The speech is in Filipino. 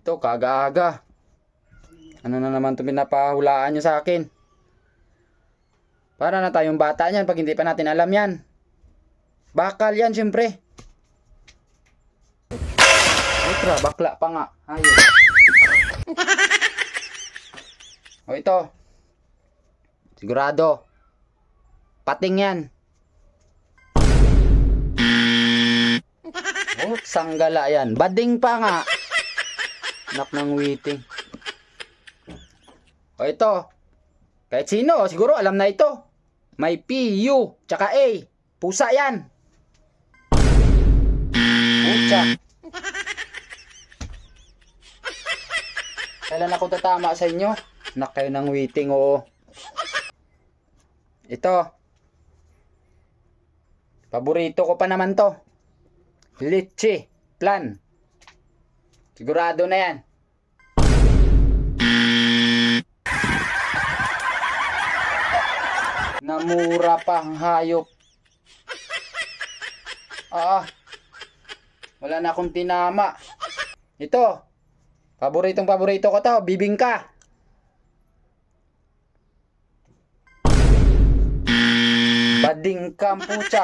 Ito, kaga-aga. Ano na naman ito pinapahulaan nyo sa akin? Para na tayong bata niyan pag hindi pa natin alam yan. Bakal yan, syempre. Ultra, bakla pa nga. Ayun. O ito. Sigurado. Pating yan. Oh, sanggala yan. Bading pa nga. Anak ng witing. O ito. Kahit sino, siguro alam na ito. May P, U, tsaka A. Pusa yan. Pucha. Kailan ako tatama sa inyo? Anak kayo ng witing, oo. Ito. Paborito ko pa naman to. Litchi. Plan. Sigurado na yan. Namura pa ang hayop. Wala na akong tinama. Ito. Paborito ko to. Bibingka. Bading ka, pucha.